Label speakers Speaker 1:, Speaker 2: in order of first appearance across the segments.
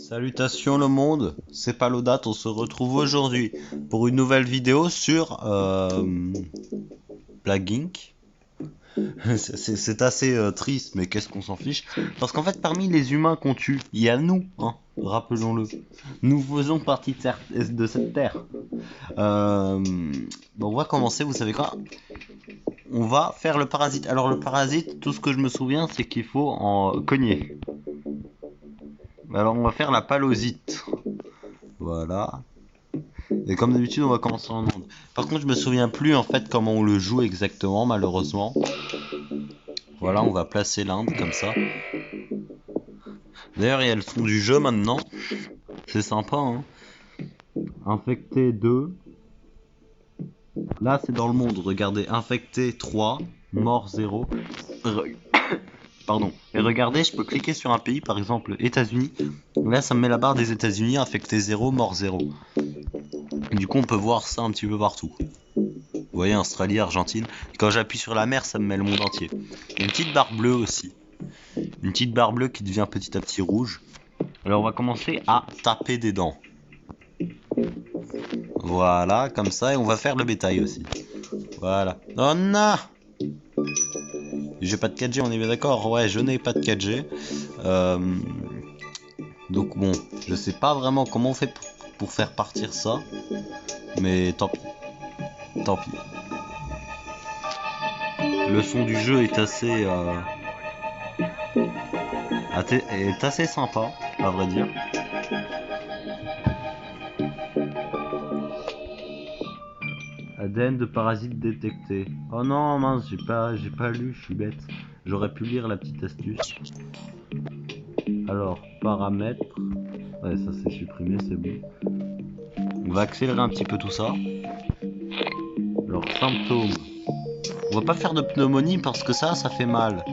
Speaker 1: Salutations le monde, c'est Palodate, on se retrouve aujourd'hui pour une nouvelle vidéo sur Plague Inc. C'est assez triste, mais qu'est-ce qu'on s'en fiche? Parce qu'en fait, parmi les humains qu'on tue, il y a nous, hein, rappelons-le. Nous faisons partie de cette terre. Bon, on va commencer, vous savez quoi? On va faire le parasite. Alors le parasite, tout ce que je me souviens, c'est qu'il faut en cogner. Alors on va faire la palosite. Voilà. Et comme d'habitude, on va commencer en onde. Par contre, je me souviens plus en fait comment on le joue exactement, malheureusement. Voilà, on va placer l'Inde comme ça. D'ailleurs, il y a le son du jeu maintenant. C'est sympa, hein. Infecté 2. Là, c'est dans le monde. Regardez, infecté 3, mort 0. Pardon. Et regardez, je peux cliquer sur un pays, par exemple États-Unis. Là, ça me met la barre des États-Unis, infecté 0, mort 0. Et du coup, on peut voir ça un petit peu partout. Vous voyez, Australie, Argentine. Quand j'appuie sur la mer, ça me met le monde entier. Il y a une petite barre bleue aussi. Une petite barre bleue qui devient petit à petit rouge. Alors on va commencer à taper des dents. Voilà, comme ça. Et on va faire le bétail aussi. Voilà. Oh non! J'ai pas de 4G, on est bien d'accord? Ouais, je n'ai pas de 4G. Donc bon, je sais pas vraiment comment on fait pour faire partir ça. Mais tant pis. Tant pis. Le son du jeu est assez sympa, à vrai dire. ADN de parasite détecté. Oh non, mince, j'ai pas lu, je suis bête. J'aurais pu lire la petite astuce. Alors, paramètres. Ouais, ça c'est supprimé, c'est bon. On va accélérer un petit peu tout ça. Alors, symptômes. On va pas faire de pneumonie parce que ça fait mal.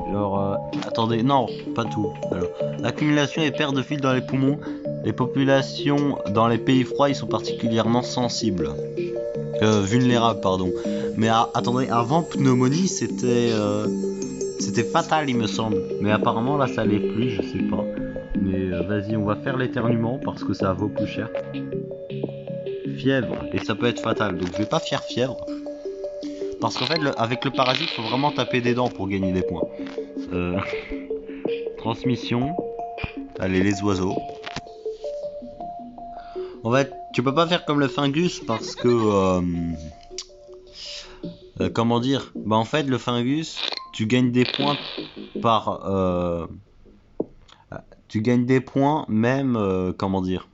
Speaker 1: Alors, attendez, non, pas tout. Alors, accumulation et perte de fil dans les poumons. Les populations dans les pays froids, ils sont particulièrement sensibles. Vulnérables, pardon. Mais attendez, avant pneumonie, c'était fatal, il me semble. Mais apparemment, là, ça l'est plus, je sais pas. Mais vas-y, on va faire l'éternuement parce que ça vaut plus cher. Fièvre, et ça peut être fatal. Donc, je vais pas faire fièvre. Parce qu'en fait, avec le parasite, faut vraiment taper des dents pour gagner des points. Transmission. Allez, les oiseaux. En fait, tu peux pas faire comme le fungus parce que... comment dire? Bah en fait, le fungus, tu gagnes des points par... tu gagnes des points même... comment dire?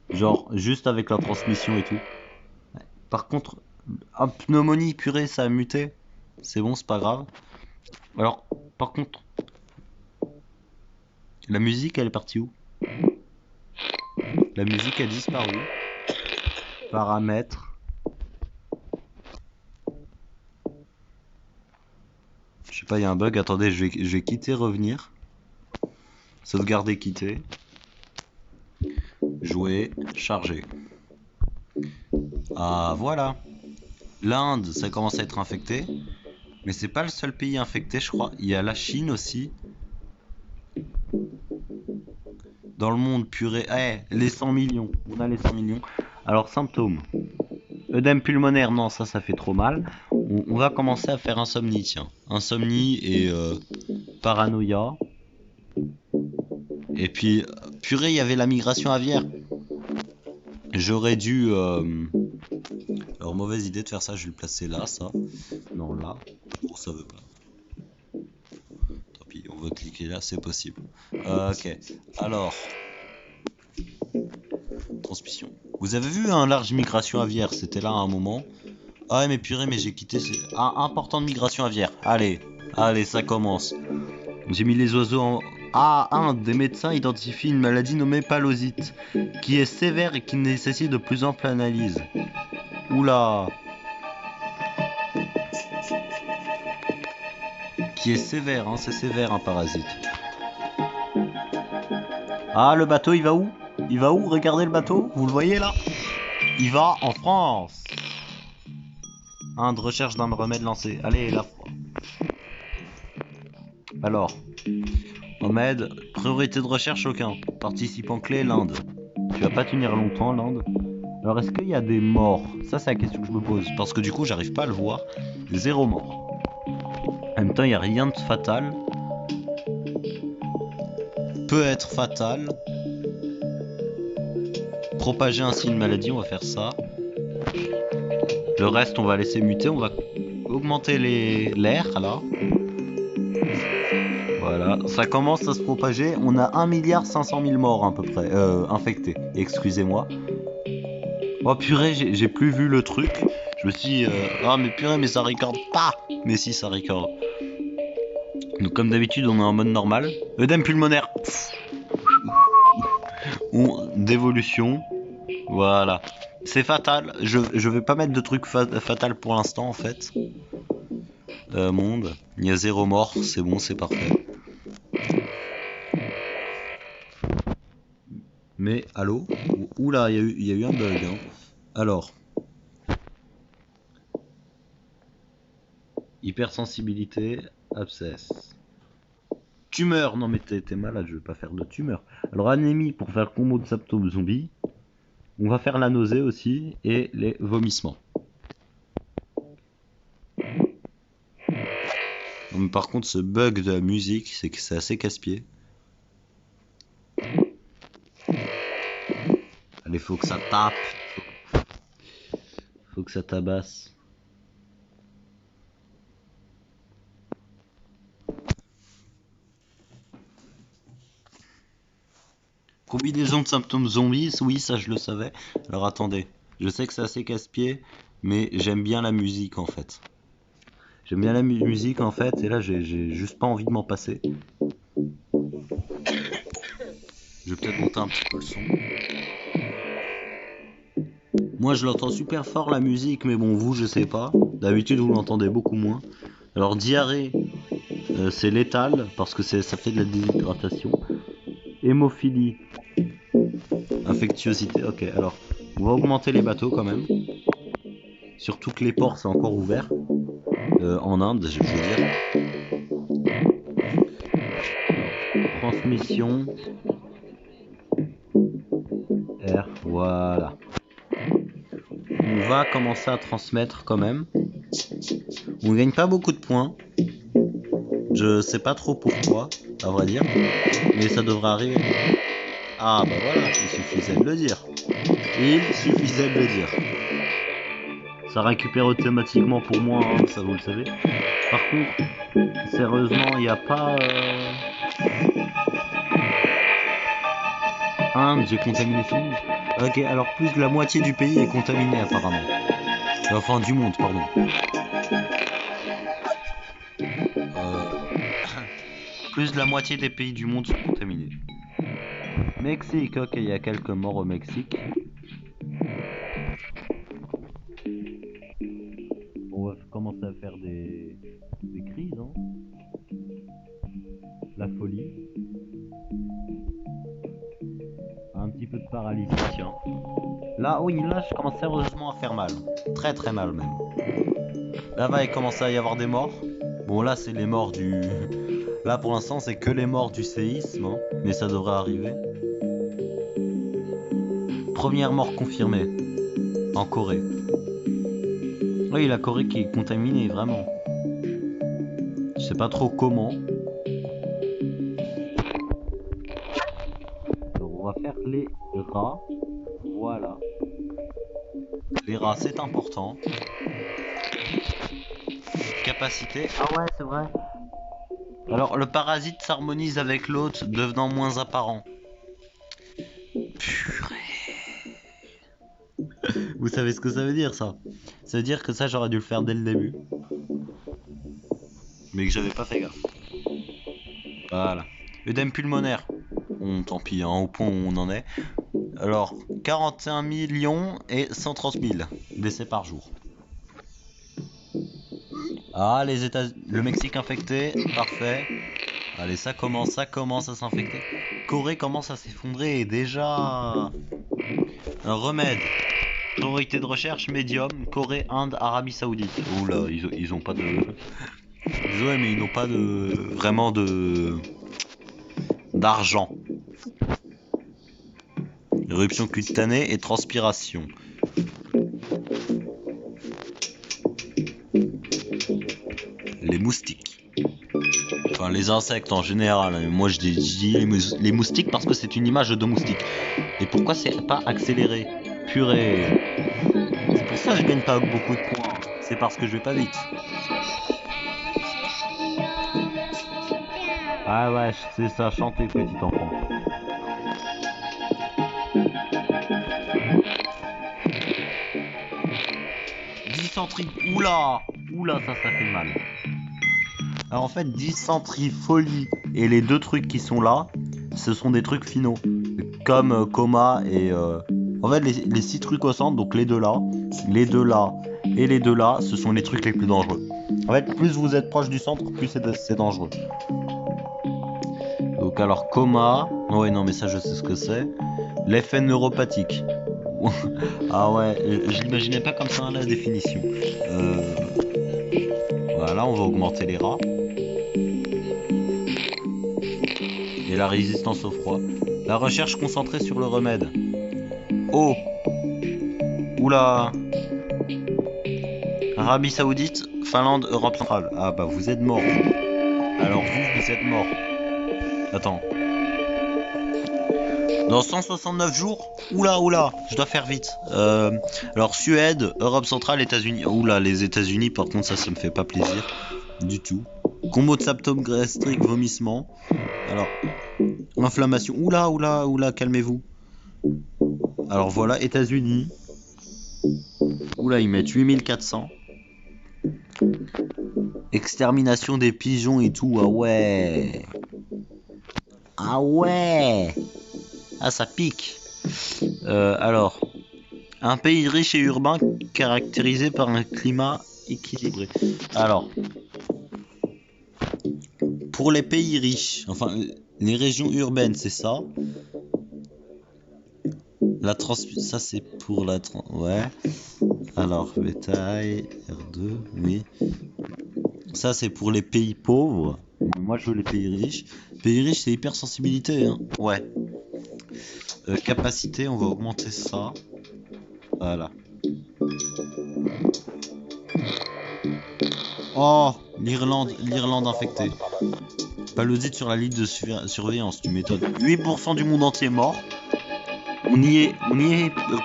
Speaker 1: Genre, juste avec la transmission et tout. Par contre, pneumonie, purée, ça a muté. C'est bon, c'est pas grave. Alors, par contre... La musique, elle est partie où? La musique a disparu. Paramètres. Je sais pas, il y a un bug. Attendez, je vais quitter, revenir. Sauvegarder, quitter. Jouer, charger. Ah, voilà. L'Inde, ça commence à être infecté. Mais c'est pas le seul pays infecté, je crois. Il y a la Chine aussi. Dans le monde, purée. Les 100 millions. On a les 100 millions. Alors, symptômes. Œdème pulmonaire, non, ça fait trop mal. On va commencer à faire insomnie, tiens. Insomnie et paranoïa. Et puis, purée, il y avait la migration aviaire. J'aurais dû... Alors, mauvaise idée de faire ça, je vais le placer là, ça. Non, là. Oh, ça veut pas. Tant pis, on va cliquer là, c'est possible. Ok, alors... Transmission. Vous avez vu un large migration aviaire? C'était là à un moment. Ah mais purée, mais j'ai quitté... importante migration aviaire. Allez, ça commence. J'ai mis les oiseaux en... des médecins identifient une maladie nommée palosite, qui est sévère et qui nécessite de plus amples analyses. Oula. Qui est sévère, hein, c'est sévère un parasite. Ah, le bateau, il va où? Il va où? Regardez le bateau, vous le voyez là? Il va en France. De recherche d'un remède lancé. Allez, là. Alors, Remède, priorité de recherche aucun. Participant clé, l'Inde. Tu vas pas tenir longtemps, l'Inde. Alors, est-ce qu'il y a des morts? Ça, c'est la question que je me pose. Parce que du coup, j'arrive pas à le voir. 0 mort. En même temps, il n'y a rien de fatal. Peut être fatal. Propager ainsi une maladie, on va faire ça. Le reste, on va laisser muter. On va augmenter l'air, là. Voilà, ça commence à se propager. On a 1,5 milliard morts à peu près, infectés. Excusez-moi. Oh purée, j'ai plus vu le truc. Je me suis dit, ah mais purée, mais ça recorde pas. Mais si, ça recorde. Donc comme d'habitude, on est en mode normal. Œdème pulmonaire. D'évolution. Voilà. C'est fatal. Je vais pas mettre de truc fatal pour l'instant en fait. Monde. Il y a 0 mort. C'est bon, c'est parfait. Mais, allô? Oula, il y a eu un bug. Hein. Alors. Hypersensibilité, abscesse. Tumeur, non mais t'es malade, je vais pas faire de tumeur. Alors anémie pour faire le combo de symptômes zombies. On va faire la nausée aussi et les vomissements. Donc, par contre ce bug de la musique, c'est que c'est assez casse-pied. Allez, faut que ça tape. Faut que ça tabasse. Combinaison de symptômes zombies, oui, ça je le savais. Alors attendez, je sais que c'est assez casse-pied, mais j'aime bien la musique en fait. J'aime bien la musique en fait, et là j'ai juste pas envie de m'en passer. Je vais peut-être monter un petit peu le son. Moi je l'entends super fort la musique, mais bon, vous je sais pas. D'habitude vous l'entendez beaucoup moins. Alors diarrhée, c'est létal, parce que ça fait de la déshydratation. Hémophilie, infectiosité, ok, alors on va augmenter les bateaux quand même. Surtout que les ports c'est encore ouvert. En Inde, je veux dire. Alors, transmission. R, voilà. On va commencer à transmettre quand même. On gagne pas beaucoup de points. Je sais pas trop pourquoi, à vrai dire. Mais ça devrait arriver. Ah bah voilà, il suffisait de le dire. Il suffisait de le dire. Ça récupère automatiquement pour moi, hein, ça vous le savez. Par contre, sérieusement, il n'y a pas... Inde, j'ai contaminé Finlande. Ok, alors plus de la moitié du pays est contaminé apparemment. Enfin, du monde, pardon. Plus de la moitié des pays du monde sont contaminés. Mexique, ok, il y a quelques morts au Mexique. On va commencer à faire des crises, hein. La folie. Un petit peu de paralysie, tiens. Là, oui, là, je commence sérieusement à faire mal. Très très mal même. Là, va commencer à y avoir des morts. Bon, là, c'est les morts du... Là, pour l'instant, c'est que les morts du séisme, hein, mais ça devrait arriver. Première mort confirmée. En Corée. Oui, la Corée qui est contaminée, vraiment. Je sais pas trop comment. Alors, on va faire les rats. Voilà. Les rats, c'est important. Capacité. Ah ouais, c'est vrai. Alors, le parasite s'harmonise avec l'hôte, devenant moins apparent. Purée. Vous savez ce que ça veut dire, ça? Ça veut dire que ça, j'aurais dû le faire dès le début. Mais que j'avais pas fait gaffe. Voilà. Œdème pulmonaire. Tant pis, hein, au point où on en est. Alors, 41 millions et 130 000 décès par jour. Ah, les États, le Mexique infecté, parfait. Allez, ça commence à s'infecter. Corée commence à s'effondrer déjà. Un remède. Priorité de recherche, médium. Corée, Inde, Arabie Saoudite. Oula, ils ont pas de... Désolé, mais ils n'ont pas de... Vraiment de... d'argent. Éruption cutanée et transpiration. Les moustiques. Enfin, les insectes en général. Moi, je dis les moustiques parce que c'est une image de moustique. Et pourquoi c'est pas accéléré? Purée. C'est pour ça que je gagne pas beaucoup de points. C'est parce que je vais pas vite. Ah ouais, c'est ça, chanter, petit enfant. Dysenterie. Oula. Oula, ça fait mal. Alors en fait, dysenterie, folie et les deux trucs qui sont là, ce sont des trucs finaux. Comme coma et... En fait, les 6 trucs au centre, donc les deux là et les deux là, ce sont les trucs les plus dangereux. En fait, plus vous êtes proche du centre, plus c'est dangereux. Donc alors, coma... Ouais, non, mais ça, je sais ce que c'est. L'effet neuropathique. Ah ouais, je l'imaginais pas comme ça hein, la définition. Voilà, on va augmenter les rats. Et la résistance au froid. La recherche concentrée sur le remède. Oh. Oula. Arabie Saoudite, Finlande, Europe centrale. Ah bah vous êtes mort. Alors vous êtes mort. Attends. Dans 169 jours. Oula, je dois faire vite. Alors Suède, Europe centrale, États-Unis. Oula, les États-Unis, par contre, ça me fait pas plaisir du tout. Combo de symptômes gastriques, vomissement. Alors, inflammation. Oula, calmez-vous. Alors voilà, États-Unis. Oula, ils mettent 8400. Extermination des pigeons et tout. Ah ouais. Ah, ça pique. Alors, un pays riche et urbain caractérisé par un climat équilibré. Alors, pour les pays riches, enfin, les régions urbaines, c'est ça. Ça, c'est pour la... Ouais. Alors, bétail, R2, oui. Ça, c'est pour les pays pauvres. Moi, je veux les pays riches. Pays riches, c'est hypersensibilité, hein. Ouais. Capacité, on va augmenter ça. Voilà. Oh, l'Irlande infectée. Paludite sur la liste de surveillance, tu m'étonnes. 8% du monde entier mort. On y est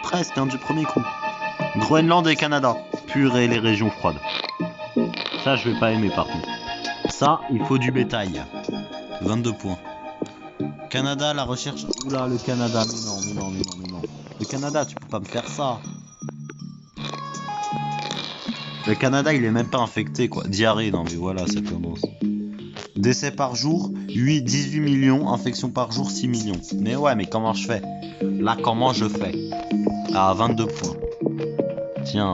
Speaker 1: presque hein, du premier coup. Groenland et Canada. Purée, les régions froides. Ça, je vais pas aimer par contre. Ça, il faut du bétail. 22 points. Canada, la recherche... Oula, le Canada. Mais non. Le Canada, tu peux pas me faire ça. Le Canada, il est même pas infecté, quoi. Diarrhée, non mais voilà, ça commence. Décès par jour, 18 millions. Infection par jour, 6 millions. Mais ouais, mais comment je fais? Là, comment je fais? Ah, 22 points. Tiens.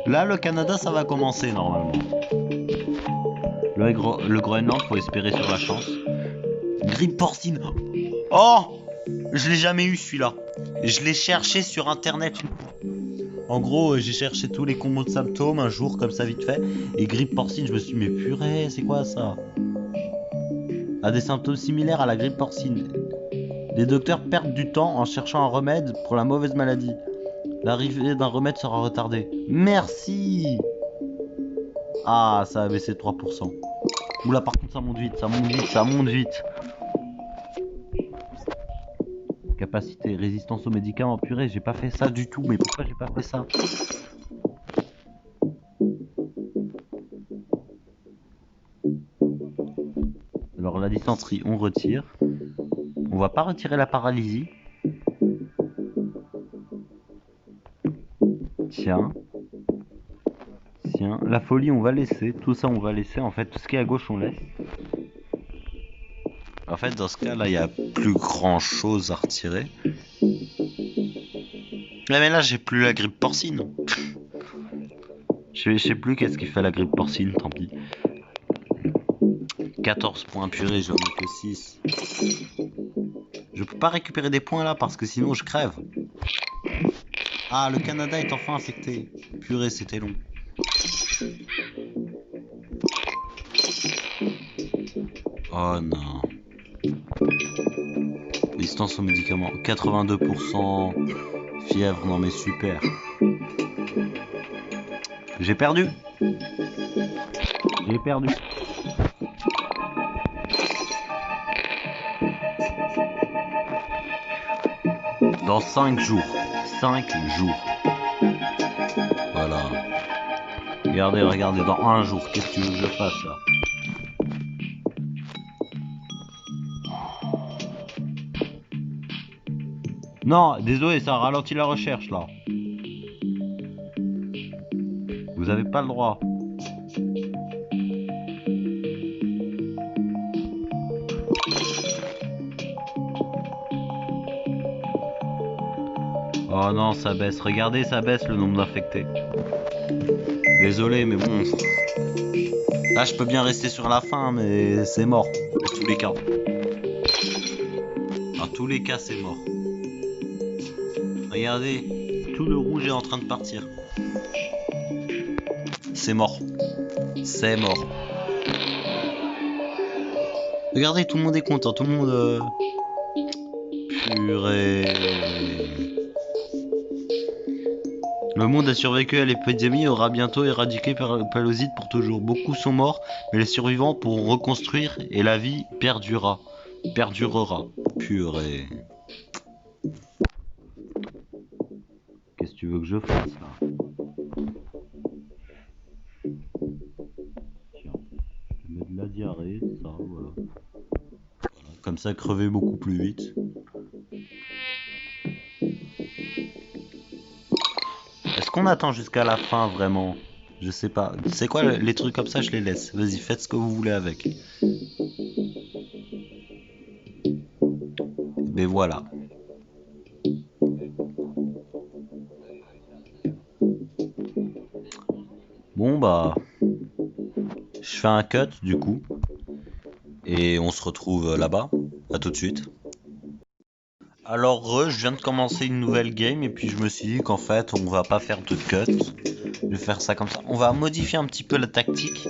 Speaker 1: Là, le Canada, ça va commencer, normalement. Le Groenland, faut espérer sur la chance. Grippe porcine. Oh! Je l'ai jamais eu, celui-là. Je l'ai cherché sur Internet. En gros, j'ai cherché tous les combos de symptômes un jour, comme ça, vite fait. Et grippe porcine, je me suis dit, mais purée, c'est quoi ça? A des symptômes similaires à la grippe porcine. Les docteurs perdent du temps en cherchant un remède pour la mauvaise maladie. L'arrivée d'un remède sera retardée. Merci! Ah, ça a baissé de 3%. Oula, par contre, ça monte vite. Capacité, résistance aux médicaments. Purée, j'ai pas fait ça du tout. Mais pourquoi j'ai pas fait ça? Alors, la dysenterie, on retire. On va pas retirer la paralysie. Tiens, la folie on va laisser, tout ça on va laisser, en fait tout ce qui est à gauche on laisse. En fait dans ce cas là il y a plus grand chose à retirer. Mais là j'ai plus la grippe porcine. Je sais plus qu'est-ce qui fait la grippe porcine, tant pis. 14 points purée, j'en ai que 6. Je peux pas récupérer des points là parce que sinon je crève. Ah, le Canada est enfin infecté. Purée, c'était long. Oh non. Résistance aux médicaments. 82%. Fièvre, non mais super. J'ai perdu. J'ai perdu. Dans 5 jours. 5 jours. Voilà. Regardez, regardez, dans un jour, qu'est-ce que tu veux que je fasse là? Non, désolé, ça ralentit la recherche là. Vous avez pas le droit. Oh non, ça baisse. Regardez, ça baisse le nombre d'infectés. Désolé, mais bon. Là, je peux bien rester sur la fin, mais c'est mort. Dans tous les cas. Dans tous les cas, c'est mort. Regardez, tout le rouge est en train de partir. C'est mort. C'est mort. Regardez, tout le monde est content. Tout le monde... Purée. Le monde a survécu à l'épidémie et aura bientôt éradiqué Palosite pour toujours. Beaucoup sont morts, mais les survivants pourront reconstruire et la vie perdurera. Purée. Qu'est-ce que tu veux que je fasse là? Tiens, je te mets de la diarrhée, ça, voilà. Comme ça, crever beaucoup plus vite. Est-ce qu'on attend jusqu'à la fin vraiment? Je sais pas. C'est quoi les trucs comme ça, je les laisse. Vas-y, faites ce que vous voulez avec. Mais voilà. Bon bah... Je fais un cut du coup. Et on se retrouve là-bas. À tout de suite. Alors je viens de commencer une nouvelle game et puis je me suis dit qu'en fait on va pas faire de cut. Je vais faire ça comme ça. On va modifier un petit peu la tactique.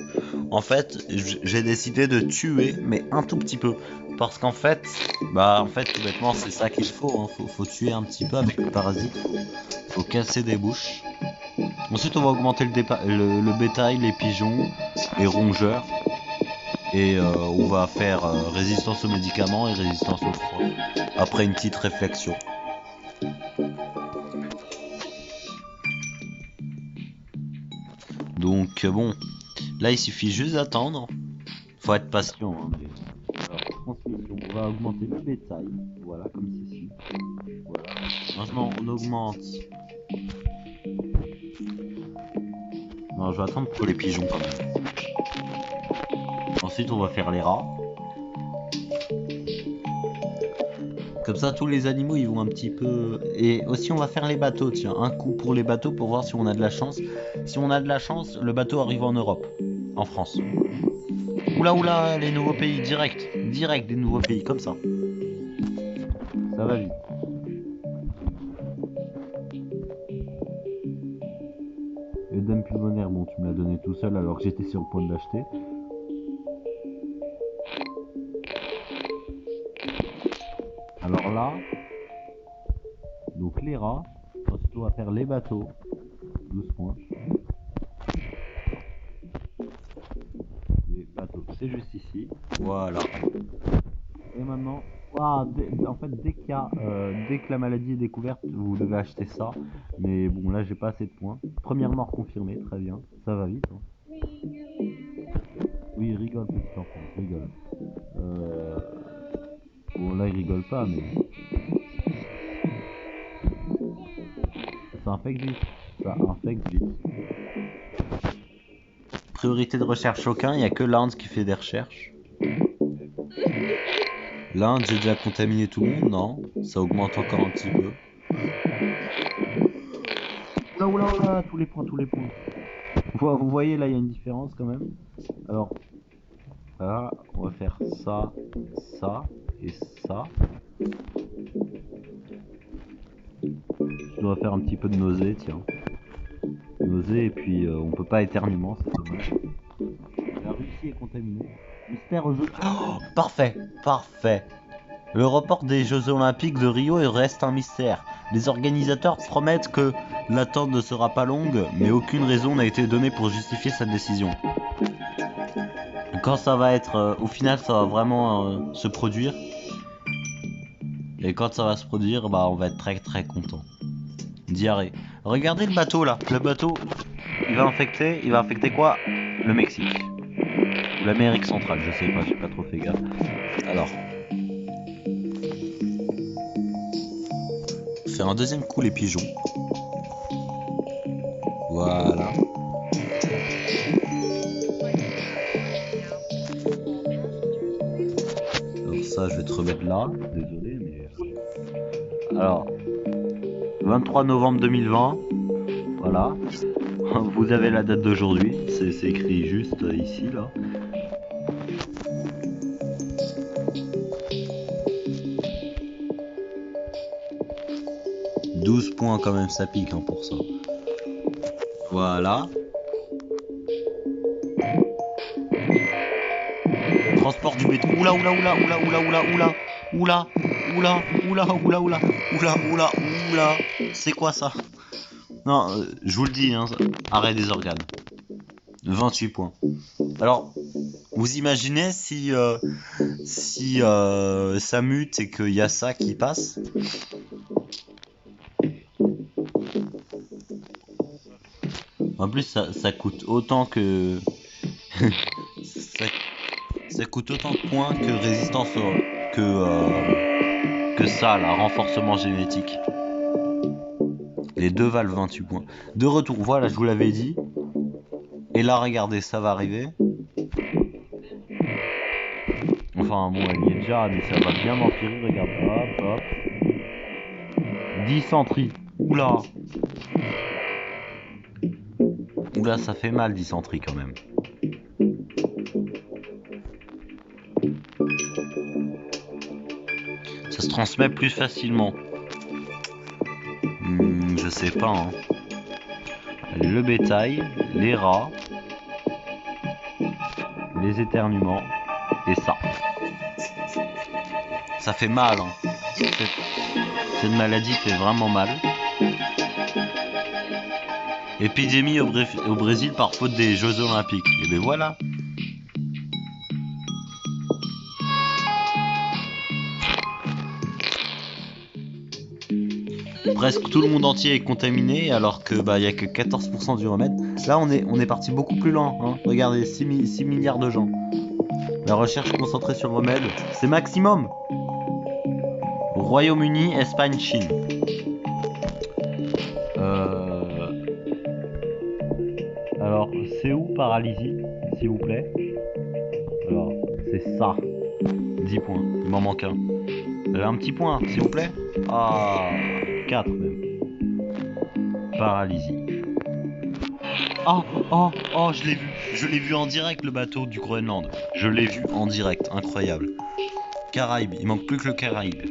Speaker 1: En fait, j'ai décidé de tuer, mais un tout petit peu. Parce qu'en fait, tout bêtement, c'est ça qu'il faut, hein. Faut tuer un petit peu avec le parasite. Faut casser des bouches. Ensuite, on va augmenter le bétail, les pigeons, les rongeurs. Et on va faire résistance aux médicaments et résistance au froid. Après une petite réflexion. Donc bon, là il suffit juste d'attendre. Faut être patient. Hein, mais... Alors, transmission, on va augmenter le bétail. Voilà, comme ceci. Voilà. Maintenant on augmente. Non, je vais attendre pour les pigeons quand même. Ensuite on va faire les rats. Comme ça tous les animaux ils vont un petit peu... Et aussi on va faire les bateaux, tiens, un coup pour les bateaux pour voir si on a de la chance. Si on a de la chance, le bateau arrive en Europe, en France. Oula, les nouveaux pays, direct des nouveaux pays, comme ça. Ça va vite. Eden pulmonaire, bon tu me l'as donné tout seul alors que j'étais sur le point de l'acheter. Alors là, donc les rats, ensuite on va faire les bateaux, 12 points. Les bateaux, c'est juste ici, voilà. Et maintenant, en fait dès que la maladie est découverte, vous devez acheter ça. Mais bon là j'ai pas assez de points. Première mort confirmée, très bien, ça va vite. Hein. Oui, rigole petit enfant, rigole. Bon là il rigole pas mais... Ça infecte vite. Priorité de recherche aucun, il n'y a que l'Inde qui fait des recherches. L'Inde, j'ai déjà contaminé tout le monde, non? Ça augmente encore un petit peu. Oula, tous les points. Vous voyez là, il y a une différence quand même. Alors, là, on va faire ça et ça. Je dois faire un petit peu de nausée, tiens. Nausée et puis on peut pas éternuement, c'est dommage. La Russie est contaminée. Mystère au jeu. Oh, parfait. Le report des Jeux Olympiques de Rio reste un mystère. Les organisateurs promettent que l'attente ne sera pas longue, mais aucune raison n'a été donnée pour justifier cette décision. Quand ça va être... au final, ça va vraiment se produire. Et quand ça va se produire, bah on va être très très content. Diarrhée. Regardez le bateau là. Le bateau, il va infecter quoi? Le Mexique. Ou l'Amérique centrale, je sais pas, j'ai pas trop fait gaffe. Alors. Faire un deuxième coup les pigeons. Voilà. Alors ça, je vais te remettre là. Désolé, mais... Alors. 23 novembre 2020. Voilà. Vous avez la date d'aujourd'hui. C'est écrit juste ici, là. « 12 points quand même, ça pique hein, pour ça. » Voilà. Transport du béton. Oula. C'est quoi ça? Non, je vous le dis, hein, arrêt des organes. 28 points. Alors, vous imaginez si ça mute et qu'il y a ça qui passe? En plus, ça coûte autant que... ça coûte autant de points que résistance que ça, là, renforcement génétique. Les deux valent 28 points. De retour, voilà, je vous l'avais dit. Et là, regardez, ça va arriver. Enfin, bon, elle y est déjà, mais ça va bien empirer, regarde. Hop. Dysenterie. Oula, ça fait mal, dysenterie, quand même. Ça se transmet plus facilement. Je sais pas, hein. Le bétail, les rats, les éternuements, et ça. Ça fait mal, hein. Cette maladie fait vraiment mal. Épidémie au Brésil par faute des Jeux Olympiques. Et ben voilà. Presque tout le monde entier est contaminé alors que y a que 14% du remède. Là on est parti beaucoup plus lent, hein. Regardez, 6 milliards de gens. La recherche concentrée sur le remède, c'est maximum. Royaume-Uni, Espagne, Chine. Alors, c'est où paralysie, s'il vous plaît? Alors, c'est ça. 10 points, il m'en manque un. Un petit point, s'il vous plaît. Ah, 4 même. Paralysie. Oh, je l'ai vu en direct, le bateau du Groenland. Je l'ai vu en direct, incroyable. Caraïbes, il manque plus que le Caraïbes.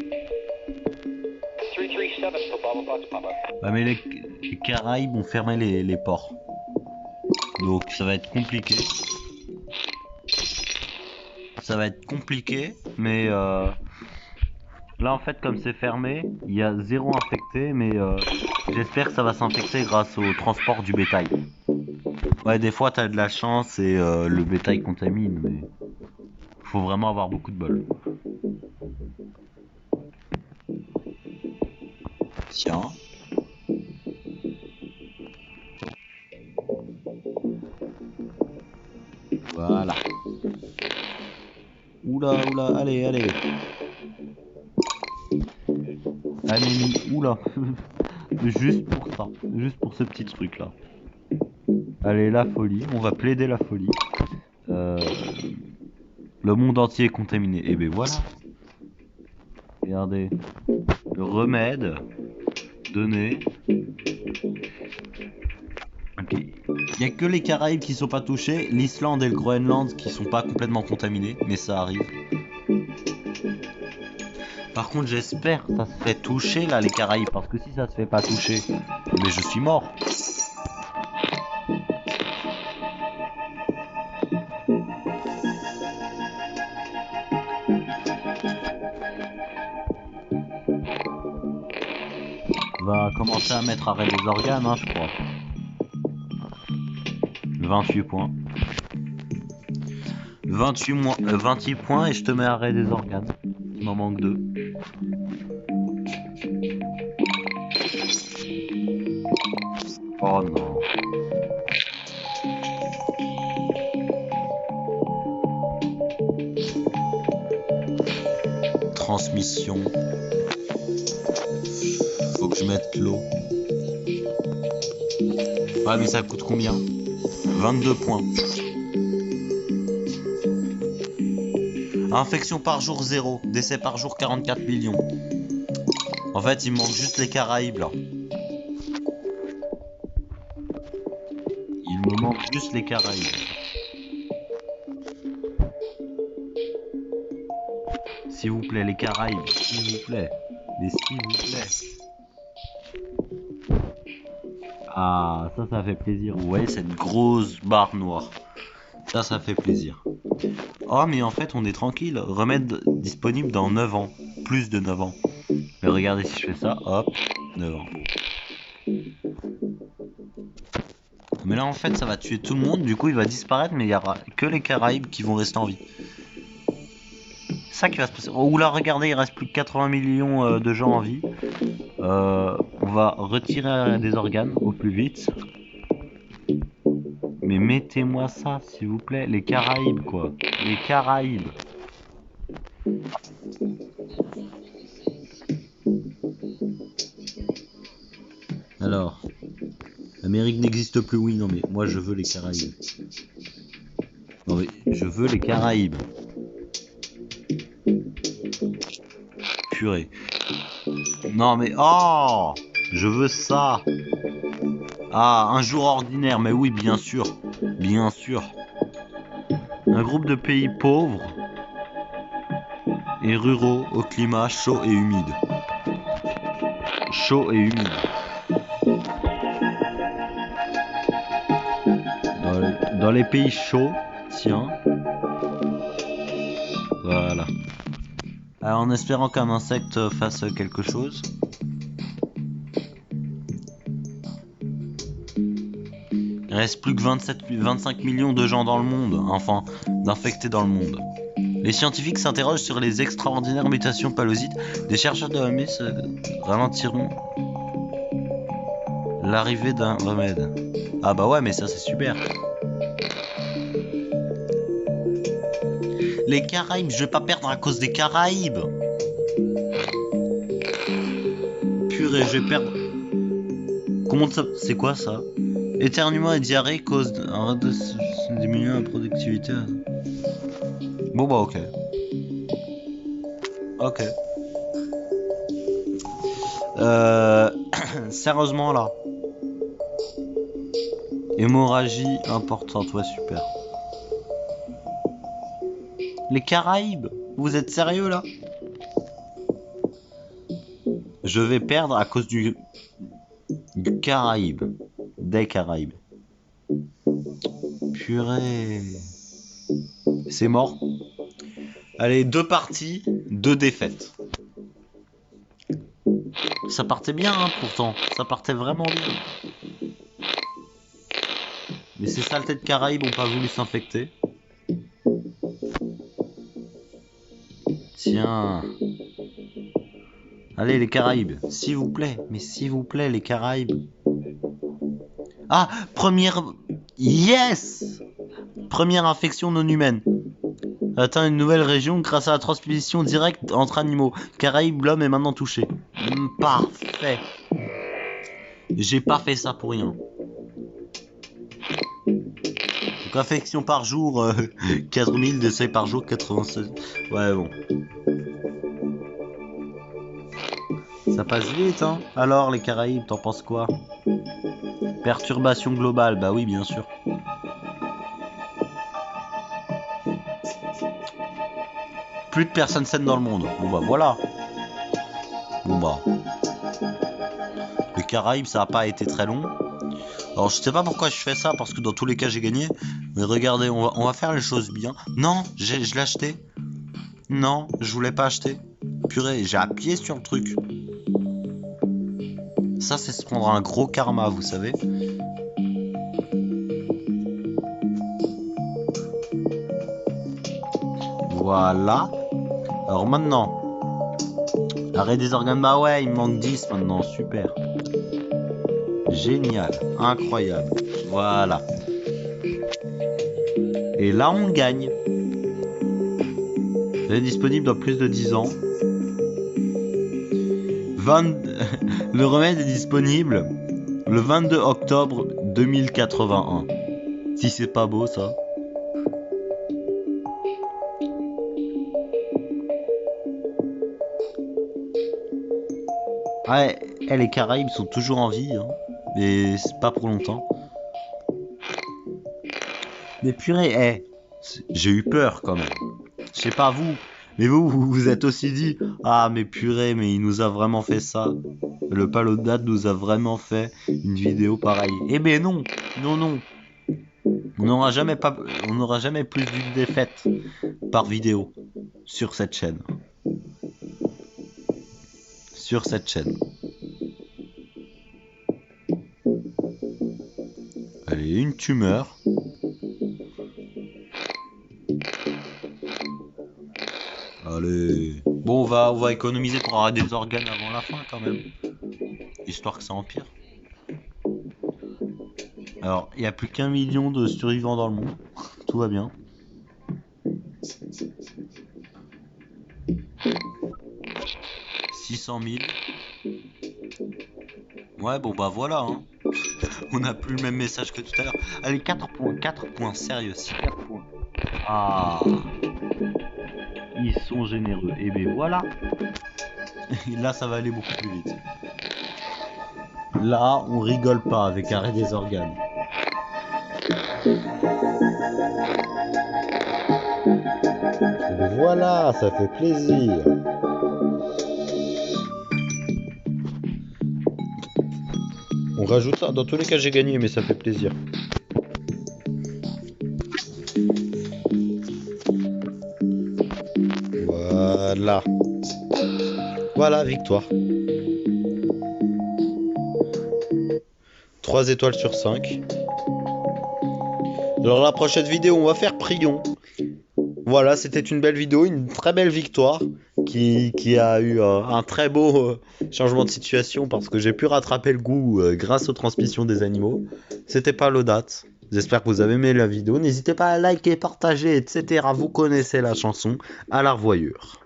Speaker 1: Bah mais les Caraïbes ont fermé les ports. Donc ça va être compliqué. Mais là en fait comme c'est fermé, il y a 0 infecté, mais j'espère que ça va s'infecter grâce au transport du bétail. Ouais, des fois t'as de la chance et le bétail contamine, mais faut vraiment avoir beaucoup de bol. Tiens. Voilà. Oula, allez. Anémie, oula. Juste pour ça, juste pour ce petit truc là. Allez, la folie, on va plaider la folie. Le monde entier est contaminé. Et ben voilà. Regardez. Le remède donné. Ok. Il n'y a que les Caraïbes qui sont pas touchés, l'Islande et le Groenland qui sont pas complètement contaminés, mais ça arrive. Par contre, j'espère que ça se fait toucher là les Caraïbes, parce que si ça se fait pas toucher, mais je suis mort. va commencer à mettre arrêt des organes, hein, je crois. 28 points. 28 points et je te mets arrêt des organes. Il m'en manque 2. Oh non. Transmission. Faut que je mette l'eau. Ouais, mais ça coûte combien? 22 points. Infection par jour 0. Décès par jour 44 millions. En fait, il me manque juste les Caraïbes là. Il me manque juste les Caraïbes. S'il vous plaît, les Caraïbes. S'il vous plaît. Mais s'il vous plaît. Ah, ça fait plaisir. Vous voyez cette grosse barre noire. Ça fait plaisir. Oh, mais en fait, on est tranquille. Remède disponible dans 9 ans. Plus de 9 ans. Mais regardez si je fais ça. Hop, 9 ans. Mais là, en fait, ça va tuer tout le monde. Du coup, il va disparaître. Mais il n'y aura que les Caraïbes qui vont rester en vie. C'est ça qui va se passer. Oh là, regardez, il reste plus que 80 millions de gens en vie. On va retirer des organes au plus vite. Mais mettez-moi ça, s'il vous plaît. Les Caraïbes, quoi. Les Caraïbes. Alors. L'Amérique n'existe plus, oui, non, mais moi, je veux les Caraïbes. Non, mais je veux les Caraïbes. Purée. Non, mais... Oh! Je veux ça. Ah, un jour ordinaire, mais oui, bien sûr. Bien sûr. Un groupe de pays pauvres et ruraux au climat chaud et humide. Chaud et humide. Dans les pays chauds, tiens. Voilà. Alors, en espérant qu'un insecte fasse quelque chose. Il reste plus que 25 millions de gens dans le monde, enfin, d'infectés dans le monde. Les scientifiques s'interrogent sur les extraordinaires mutations palosites. Des chercheurs de l'OMS ralentiront l'arrivée d'un remède. Ah bah ouais, mais ça c'est super. Les Caraïbes, je vais pas perdre à cause des Caraïbes. Purée, je vais perdre. Comment ça? C'est quoi ça? Éternuement et diarrhée causent un diminuer la productivité. Bon bah ok. Ok. Sérieusement là. Hémorragie importante, ouais super. Les Caraïbes, vous êtes sérieux là? Je vais perdre à cause du Caraïbes. Des Caraïbes. Purée. C'est mort. Allez, 2 parties, 2 défaites. Ça partait bien, hein, pourtant. Ça partait vraiment bien. Mais ces saletés de Caraïbes ont pas voulu s'infecter. Tiens. Allez, les Caraïbes, s'il vous plaît. Mais s'il vous plaît, les Caraïbes. Ah, première... Yes! Première infection non humaine. Atteint une nouvelle région grâce à la transmission directe entre animaux. Caraïbes, l'homme est maintenant touché. Parfait. J'ai pas fait ça pour rien. Donc infection par jour, 4000 décès par jour, 96. Ouais bon. Ça passe vite hein. Alors les Caraïbes, t'en penses quoi? Perturbation globale, bah oui bien sûr. Plus de personnes saines dans le monde. Bon bah voilà. Bon bah. Les Caraïbes ça a pas été très long. Alors je sais pas pourquoi je fais ça parce que dans tous les cas j'ai gagné. Mais regardez, on va faire les choses bien. Non, je l'ai acheté. Non, je voulais pas acheter. Purée, j'ai appuyé sur le truc. Ça, c'est se prendre un gros karma, vous savez. Voilà. Alors maintenant, arrêt des organes. Bah ouais, il me manque 10 maintenant. Super. Génial. Incroyable. Voilà. Et là, on gagne. Elle est disponible dans plus de 10 ans. Le remède est disponible le 22 octobre 2081. Si c'est pas beau, ça. Ouais, les Caraïbes sont toujours en vie, hein. Mais c'est pas pour longtemps. Mais purée, j'ai eu peur quand même. Je sais pas vous, mais vous vous êtes aussi dit, ah mais purée, mais il nous a vraiment fait ça. Le Palodate nous a vraiment fait une vidéo pareille. Eh ben non, non, non. On n'aura jamais plus d'une défaite par vidéo sur cette chaîne. Sur cette chaîne. Allez, une tumeur. Allez. Bon, on va économiser pour avoir des organes avant la fin quand même. Histoire que ça empire. Alors, il n'y a plus qu'1 million de survivants dans le monde. Tout va bien. « 600 000. » Ouais, bon bah voilà, hein. On n'a plus le même message que tout à l'heure. Allez, 4 points, sérieux, 4 points. Ah, ils sont généreux. Et ben voilà. Et là, ça va aller beaucoup plus vite. Là, on rigole pas avec arrêt des organes. Et ben voilà, ça fait plaisir. On rajoute ça. Dans tous les cas, j'ai gagné, mais ça fait plaisir. Voilà. Voilà, victoire. 3 étoiles sur 5. Alors la prochaine vidéo, on va faire Prion. Voilà, c'était une belle vidéo, une très belle victoire qui a eu un très beau changement de situation parce que j'ai pu rattraper le goût grâce aux transmissions des animaux. C'était Palodate. J'espère que vous avez aimé la vidéo. N'hésitez pas à liker, partager, etc. Vous connaissez la chanson. À la revoyure.